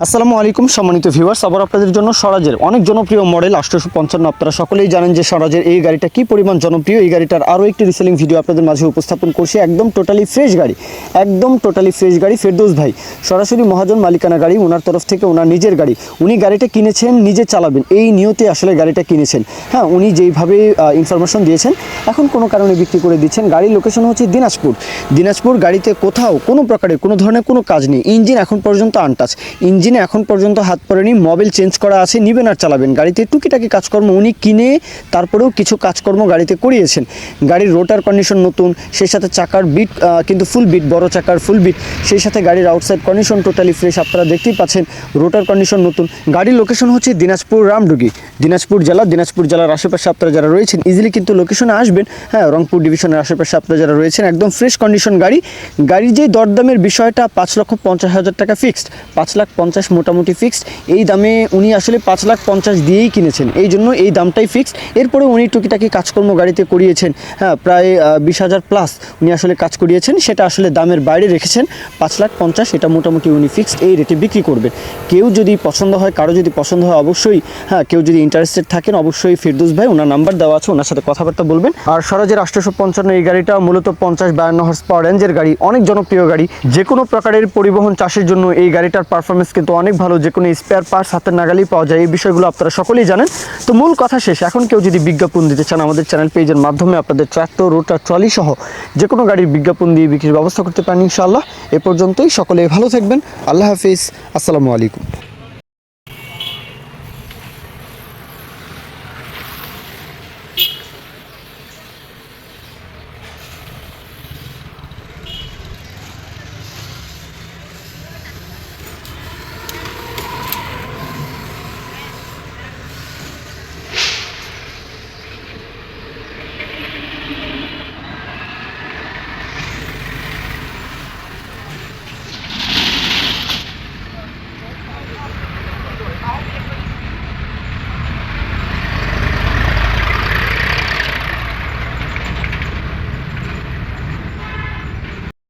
আসসালামু আলাইকুম সম্মানিত ভিউয়ার্স, আবার আপনাদের জন্য স্বরাজের অনেক জনপ্রিয় মডেল 855। আপনারা সকলেই জানেন যে স্বরাজের এই গাড়িটা কি পরিমাণ জনপ্রিয়। এই গাড়িটার আরও একটি রিসেলিং ভিডিও আপনাদের মাঝে উপস্থাপন করছি। একদম টোটালি ফ্রেশ গাড়ি, একদম টোটালি ফ্রেশ গাড়ি। ফেরদৌস ভাই সরাসরি মহাজন মালিকানা গাড়ি, ওনার তরফ থেকে ওনার নিজের গাড়ি। উনি গাড়িটা কিনেছেন, নিজে চালাবেন এই নিয়তে আসলে গাড়িটা কিনেছেন। হ্যাঁ, উনি যেইভাবে ইনফরমেশন দিয়েছেন, এখন কোনো কারণে বিক্রি করে দিচ্ছেন। গাড়ির লোকেশন হচ্ছে দিনাজপুর। গাড়িতে কোথাও কোনো প্রকারের কোনো ধরনের কোনো কাজ নেই। ইঞ্জিন এখন পর্যন্ত আনটাচ, ইঞ্জিনে এখন পর্যন্ত হাত পড়েনি। মোবিল চেঞ্জ করা আছে, নিবেন আর চালাবেন। গাড়িতে টুকিটাকি কাজকর্ম উনি কিনে তারপরেও কিছু কাজকর্ম গাড়িতে করিয়েছেন। গাড়ির রোটার কন্ডিশন নতুন, সেই সাথে চাকার বিট কিন্তু ফুল বিট, বড় চাকার ফুল বিট। সেই সাথে গাড়ির আউটসাইড কন্ডিশন টোটালি ফ্রেশ, আপনারা দেখতেই পাচ্ছেন। রোটার কন্ডিশন নতুন। গাড়ির লোকেশন হচ্ছে দিনাজপুর রামডুগি, দিনাজপুর জেলার আশেপাশে আপনারা যারা রয়েছেন ইজিলি কিন্তু লোকেশনে আসবেন। হ্যাঁ, রংপুর ডিভিশনের আশেপাশে আপনারা যারা রয়েছেন একদম ফ্রেশ কন্ডিশন গাড়ি। গাড়ির যে দরদামের বিষয়টা 5,50,000 টাকা ফিক্সড, 5,50,000 মোটামুটি ফিক্সড। এই দামে উনি আসলে 5,50,000 দিয়েই কিনেছেন, এই জন্য এই দামটাই ফিক্সড। এরপরে উনি টুকিটাকি কাজকর্ম গাড়িতে করিয়েছেন। হ্যাঁ, প্রায় 20,000 প্লাস উনি আসলে কাজ করিয়েছেন, সেটা আসলে দামের বাইরে রেখেছেন। 5,50,000 এটা মোটামুটি উনি ফিক্সড এই রেটে বিক্রি করবেন। কেউ যদি পছন্দ হয়, কারো যদি পছন্দ হয় অবশ্যই, হ্যাঁ, কেউ যদি ইন্টারেস্টেড থাকেন অবশ্যই ফেরদৌস ভাই ওনার নাম্বার দেওয়া আছে, ওনার সাথে কথাবার্তা বলবেন। আর স্বরাজের 855 এই গাড়িটা মূলত 50-52 হর্স পাওয়ার রেঞ্জের গাড়ি, অনেক জনপ্রিয় গাড়ি। যে কোনো প্রকারের পরিবহন চাষের জন্য এই গাড়িটার পারফরমেন্স কিন্তু অনেক ভালো। যে কোনো স্পেয়ার পার্টস হাতের নাগালেই পাওয়া যায়, এই বিষয়গুলো আপনারা সকলেই জানেন। তো মূল কথা শেষ, এখন কেউ যদি বিজ্ঞাপন দিতে চান আমাদের চ্যানেল পেজের মাধ্যমে আপনাদের ট্রাক্টর, রোটার, ট্রলি সহ যে কোনো গাড়ির বিজ্ঞাপন দিয়ে বিক্রির ব্যবস্থা করতে পারেন ইনশাআল্লাহ। এ পর্যন্তই, সকলে ভালো থাকবেন। আল্লাহ হাফিজ, আসসালামু আলাইকুম।